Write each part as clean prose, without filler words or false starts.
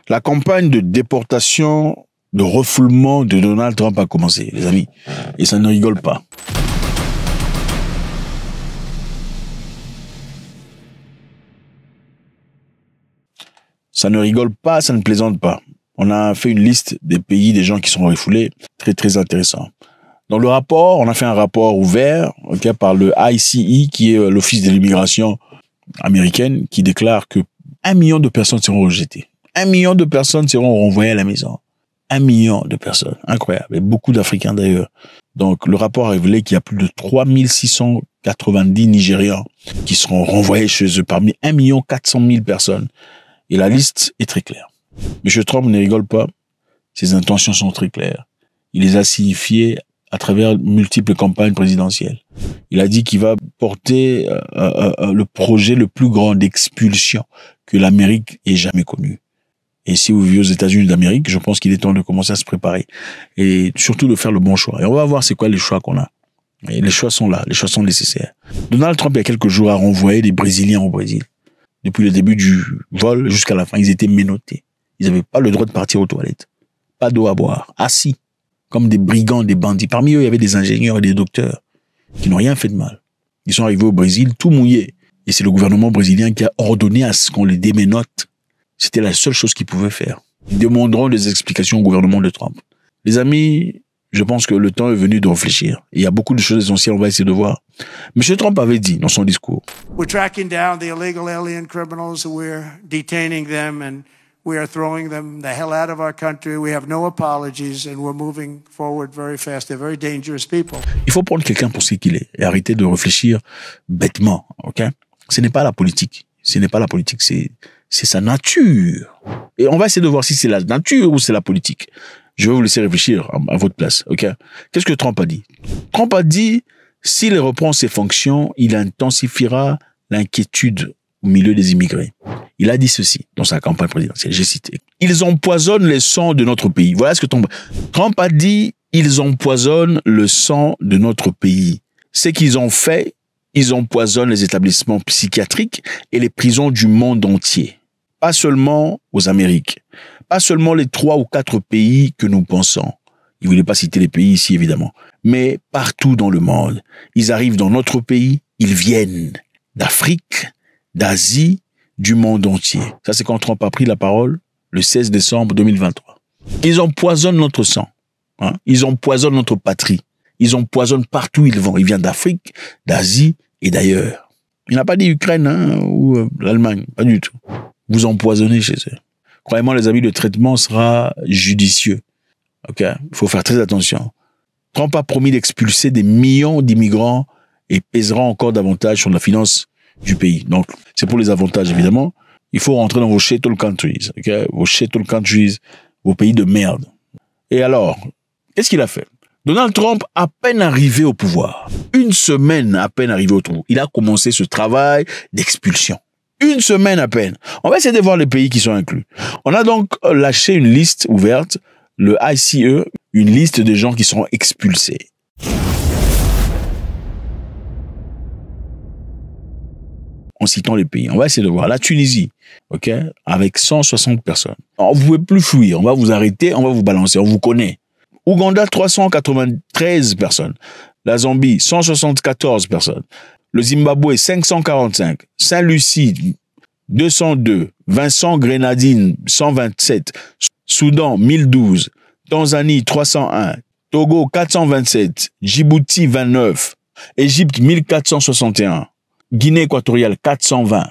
La campagne de déportation, de refoulement de Donald Trump a commencé, les amis. Et ça ne rigole pas. Ça ne rigole pas, ça ne plaisante pas. On a fait une liste des pays, des gens qui sont refoulés. Très, très intéressant. Dans le rapport, on a fait un rapport ouvert par le ICE, qui est l'Office de l'immigration américaine, qui déclare que 1 million de personnes seront rejetées. 1 million de personnes seront renvoyées à la maison. 1 million de personnes. Incroyable. Et beaucoup d'Africains d'ailleurs. Donc, le rapport a révélé qu'il y a plus de 3690 Nigérians qui seront renvoyés chez eux parmi 1 400 000 personnes. Et la liste est très claire. M. Trump ne rigole pas. Ses intentions sont très claires. Il les a signifiées à travers multiples campagnes présidentielles. Il a dit qu'il va porter le projet le plus grand d'expulsion que l'Amérique ait jamais connu. Et si vous vivez aux États-Unis d'Amérique, je pense qu'il est temps de commencer à se préparer. Et surtout de faire le bon choix. Et on va voir c'est quoi les choix qu'on a. Et les choix sont là, les choix sont nécessaires. Donald Trump, il y a quelques jours, a renvoyé des Brésiliens au Brésil. Depuis le début du vol jusqu'à la fin, ils étaient menottés. Ils n'avaient pas le droit de partir aux toilettes. Pas d'eau à boire. Assis. Comme des brigands, des bandits. Parmi eux, il y avait des ingénieurs et des docteurs qui n'ont rien fait de mal. Ils sont arrivés au Brésil tout mouillés. Et c'est le gouvernement brésilien qui a ordonné à ce qu'on les déménote. C'était la seule chose qu'ils pouvaient faire. Ils demanderont des explications au gouvernement de Trump. Les amis, je pense que le temps est venu de réfléchir. Il y a beaucoup de choses essentielles, on va essayer de voir. M. Trump avait dit dans son discours, we're tracking down the illegal alien criminals, we're detaining them and we are throwing them the hell out of our country. We have no apologies and we're moving forward very fast. They're very dangerous people. Il faut prendre quelqu'un pour ce qu'il est et arrêter de réfléchir bêtement, ok? Ce n'est pas la politique. Ce n'est pas la politique, c'est sa nature. Et on va essayer de voir si c'est la nature ou c'est la politique. Je vais vous laisser réfléchir à votre place, ok? Qu'est-ce que Trump a dit? Trump a dit, s'il reprend ses fonctions, il intensifiera l'inquiétude au milieu des immigrés. Il a dit ceci dans sa campagne présidentielle, j'ai cité. Ils empoisonnent le sang de notre pays. Voilà ce que Trump a dit, ils empoisonnent le sang de notre pays. Ce qu'ils ont fait, ils empoisonnent les établissements psychiatriques et les prisons du monde entier. Pas seulement aux Amériques. Pas seulement les 3 ou 4 pays que nous pensons. Il ne voulait pas citer les pays ici, évidemment. Mais partout dans le monde. Ils arrivent dans notre pays, ils viennent d'Afrique, d'Asie, du monde entier. Ça, c'est quand Trump a pris la parole le 16 décembre 2023. Ils empoisonnent notre sang. Hein? Ils empoisonnent notre patrie. Ils empoisonnent partout où ils vont. Ils viennent d'Afrique, d'Asie et d'ailleurs. Il n'a pas dit Ukraine ou l'Allemagne. Pas du tout. Vous empoisonnez chez eux. Croyez-moi, les amis, le traitement sera judicieux. Ok, il faut faire très attention. Trump a promis d'expulser des millions d'immigrants et pèsera encore davantage sur la finance du pays. Donc, c'est pour les avantages, évidemment. Il faut rentrer dans vos shittle countries, ok, vos shittle countries, vos pays de merde. Et alors, qu'est-ce qu'il a fait? Donald Trump, à peine arrivé au pouvoir, une semaine à peine arrivé au pouvoir, il a commencé ce travail d'expulsion. Une semaine à peine. On va essayer de voir les pays qui sont inclus. On a donc lâché une liste ouverte, le ICE, une liste de gens qui seront expulsés. En citant les pays. On va essayer de voir. La Tunisie, ok, avec 160 personnes. Alors, vous pouvez plus fuir. On va vous arrêter, on va vous balancer. On vous connaît. Ouganda, 393 personnes. La Zambie, 174 personnes. Le Zimbabwe, 545. Saint-Lucie, 202. Vincent Grenadine, 127. Soudan, 1012. Tanzanie, 301. Togo, 427. Djibouti, 29. Égypte, 1461. Guinée équatoriale, 420.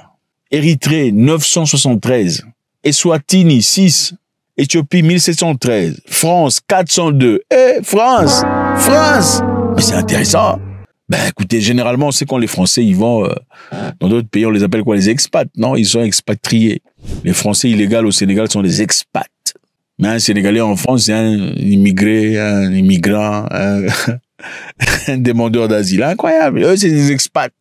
Érythrée, 973. Eswatini, 6. Éthiopie, 1713. France, 402. France! Mais c'est intéressant. Ben, écoutez, généralement, c'est quand les Français, ils vont dans d'autres pays, on les appelle quoi? Les expats, non? Ils sont expatriés. Les Français illégaux au Sénégal sont des expats. Mais un Sénégalais en France, c'est un immigré, un immigrant, un demandeur d'asile. Incroyable. Eux, c'est des expats.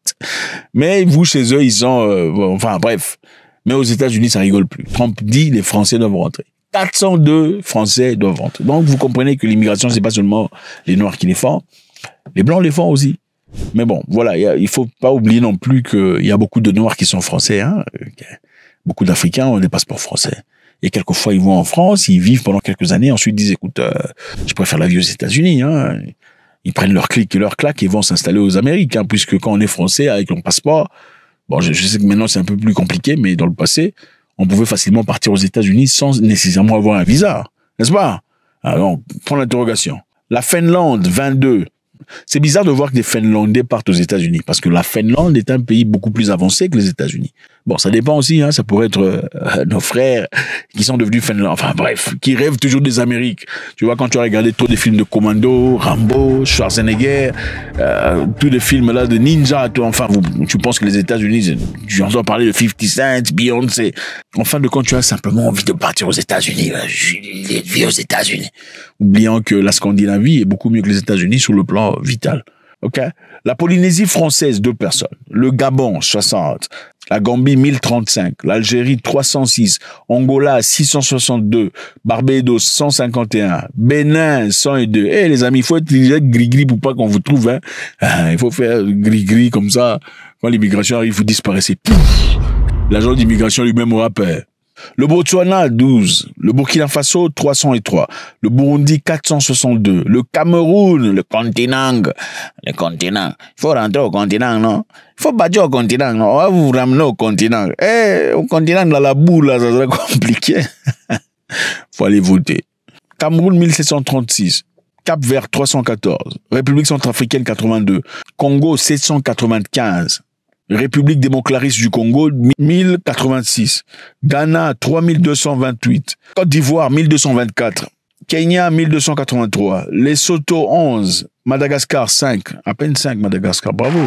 Mais vous, chez eux, ils sont... enfin, bref. Mais aux États-Unis, ça rigole plus. Trump dit les Français doivent rentrer. 402 Français doivent rentrer. Donc, vous comprenez que l'immigration, c'est pas seulement les Noirs qui les font. Les Blancs les font aussi. Mais bon, voilà, il faut pas oublier non plus qu'il y a beaucoup de Noirs qui sont Français. Hein. Beaucoup d'Africains ont des passeports français. Et quelquefois, ils vont en France, ils vivent pendant quelques années, ensuite ils disent, écoute, je préfère la vie aux États-Unis, hein. Ils prennent leur clic et leur claque et vont s'installer aux Amériques, hein, puisque quand on est français avec son passeport, bon, je sais que maintenant c'est un peu plus compliqué, mais dans le passé, on pouvait facilement partir aux États-Unis sans nécessairement avoir un visa, n'est-ce pas? Alors, point d'interrogation. La Finlande, 22. C'est bizarre de voir que des Finlandais partent aux États-Unis, parce que la Finlande est un pays beaucoup plus avancé que les États-Unis. Bon, ça dépend aussi, hein, ça pourrait être nos frères qui sont devenus Finlandais, enfin bref, qui rêvent toujours des Amériques. Tu vois, quand tu as regardé tous les films de Commando, Rambo, Schwarzenegger, tous les films là de ninja, enfin, tu penses que les États-Unis, tu entends parler de 50 Cent, Beyoncé. En fin de compte, tu as simplement envie de partir aux États-Unis, vie aux États-Unis. Oubliant que la Scandinavie est beaucoup mieux que les États-Unis sur le plan vital. Ok? La Polynésie française, 2 personnes. Le Gabon, 60. La Gambie, 1035. L'Algérie, 306. Angola, 662. Barbados, 151. Bénin, 102. Eh, les amis, il faut être gris-gris pour pas qu'on vous trouve, hein. Il faut faire gris-gris comme ça. Quand l'immigration arrive, vous disparaissez. Pouf! L'agent d'immigration lui-même au rappel. Le Botswana, 12. Le Burkina Faso, 303. Le Burundi, 462. Le Cameroun, le continent. Il faut rentrer au continent, non? Il faut bâtir au continent, non? On va vous ramener au continent. Au continent, dans la boue, là, ça serait compliqué. Faut aller voter. Cameroun, 1736. Cap-Vert, 314. République centrafricaine, 82. Congo, 795. République démocratiste du Congo, 1086. Ghana, 3228. Côte d'Ivoire, 1224. Kenya, 1283. Lesotho, 11. Madagascar, 5. À peine 5, Madagascar, bravo.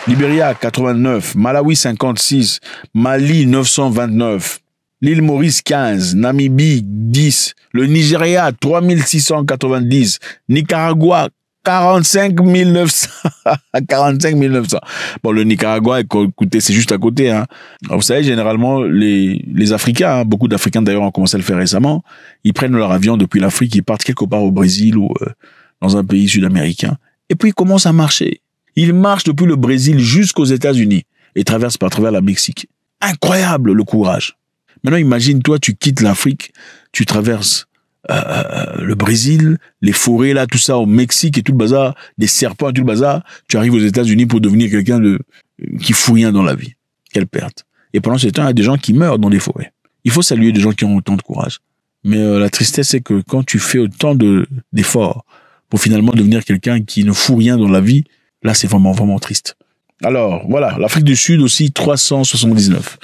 Libéria, 89. Malawi, 56. Mali, 929. L'île Maurice, 15. Namibie, 10. Le Nigeria, 3690. Nicaragua, 45 900. 45 900. Bon, le Nicaragua, écoutez, c'est juste à côté, hein. Alors, vous savez, généralement, les Africains, hein, beaucoup d'Africains d'ailleurs ont commencé à le faire récemment, ils prennent leur avion depuis l'Afrique, ils partent quelque part au Brésil ou dans un pays sud-américain, et puis ils commencent à marcher. Ils marchent depuis le Brésil jusqu'aux États-Unis et traversent par travers la Mexique. Incroyable le courage. Maintenant, imagine, toi, tu quittes l'Afrique, tu traverses le Brésil, les forêts là, tout ça au Mexique et tout le bazar, des serpents et tout le bazar, tu arrives aux États-Unis pour devenir quelqu'un qui fout rien dans la vie. Quelle perte. Et pendant ce temps, il y a des gens qui meurent dans les forêts. Il faut saluer des gens qui ont autant de courage. Mais la tristesse, c'est que quand tu fais autant d'efforts pour finalement devenir quelqu'un qui ne fout rien dans la vie, là, c'est vraiment, vraiment triste. Alors, voilà, l'Afrique du Sud aussi, 379.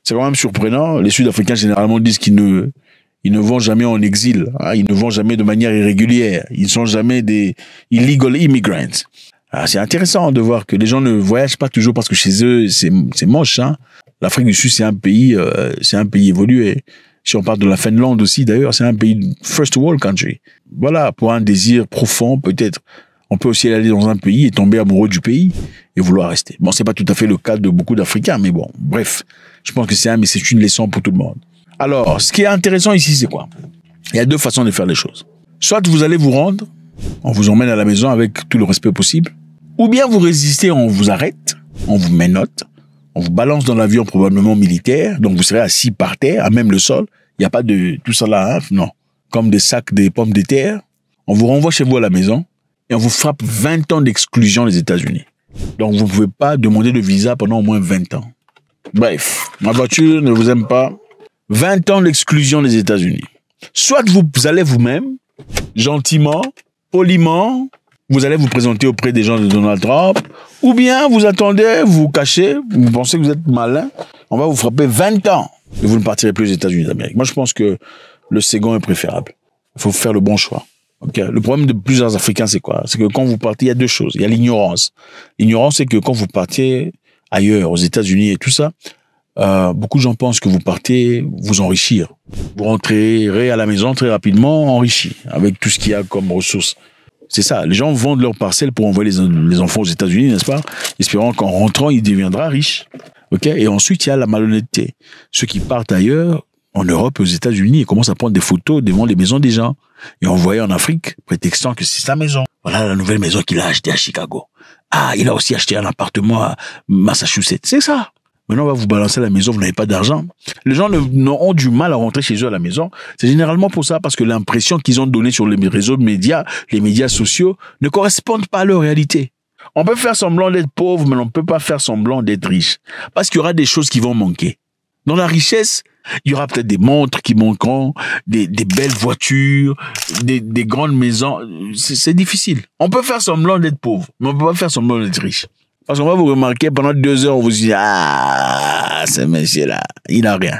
C'est quand même surprenant. Les Sud-Africains, généralement, disent qu'ils ne vont jamais en exil, hein, ils ne vont jamais de manière irrégulière, ils ne sont jamais des illegal immigrants. Ah, c'est intéressant de voir que les gens ne voyagent pas toujours parce que chez eux, c'est moche, hein. L'Afrique du Sud, c'est un pays évolué. Si on parle de la Finlande aussi, d'ailleurs, c'est un pays first world country. Voilà, pour un désir profond, peut-être. On peut aussi aller dans un pays et tomber amoureux du pays et vouloir rester. Bon, c'est pas tout à fait le cas de beaucoup d'Africains, mais bon, bref. Je pense que c'est une leçon pour tout le monde. Alors, ce qui est intéressant ici, c'est quoi? Il y a 2 façons de faire les choses. Soit vous allez vous rendre, on vous emmène à la maison avec tout le respect possible, ou bien vous résistez, on vous arrête, on vous menotte, on vous balance dans l'avion probablement militaire, donc vous serez assis par terre, à même le sol. Il n'y a pas de tout ça là, hein, non. Comme des sacs de pommes de terre. On vous renvoie chez vous à la maison et on vous frappe 20 ans d'exclusion des États-Unis. Donc vous ne pouvez pas demander de visa pendant au moins 20 ans. Bref, ma voiture ne vous aime pas. 20 ans d'exclusion des États-Unis. Soit vous allez vous-même, gentiment, poliment, vous allez vous présenter auprès des gens de Donald Trump, ou bien vous attendez, vous vous cachez, vous pensez que vous êtes malin, on va vous frapper 20 ans et vous ne partirez plus aux États-Unis d'Amérique. Moi, je pense que le second est préférable. Il faut faire le bon choix. Okay. Le problème de plusieurs Africains, c'est quoi? C'est que quand vous partez, il y a 2 choses. Il y a l'ignorance. L'ignorance, c'est que quand vous partez ailleurs, aux États-Unis et tout ça, beaucoup de gens pensent que vous partez vous enrichir. Vous rentrerez à la maison très rapidement enrichi, avec tout ce qu'il y a comme ressources. C'est ça. Les gens vendent leurs parcelles pour envoyer les enfants aux États-Unis, n'est-ce pas? Espérant qu'en rentrant, il deviendra riche. Ok? Et ensuite, il y a la malhonnêteté. Ceux qui partent ailleurs, en Europe, aux États-Unis, ils commencent à prendre des photos devant les maisons des gens. Et envoyer en Afrique, prétextant que c'est sa maison. Voilà la nouvelle maison qu'il a achetée à Chicago. Ah, il a aussi acheté un appartement à Massachusetts. C'est ça. Maintenant, on va vous balancer à la maison, vous n'avez pas d'argent. Les gens ont du mal à rentrer chez eux à la maison. C'est généralement pour ça, parce que l'impression qu'ils ont donnée sur les réseaux de médias, les médias sociaux, ne correspondent pas à leur réalité. On peut faire semblant d'être pauvre, mais on ne peut pas faire semblant d'être riche. Parce qu'il y aura des choses qui vont manquer. Dans la richesse, il y aura peut-être des montres qui manqueront, des belles voitures, des grandes maisons. C'est difficile. On peut faire semblant d'être pauvre, mais on ne peut pas faire semblant d'être riche. Parce qu'on va vous remarquer, pendant 2 heures, on vous dit, ah, ce monsieur-là, il n'a rien.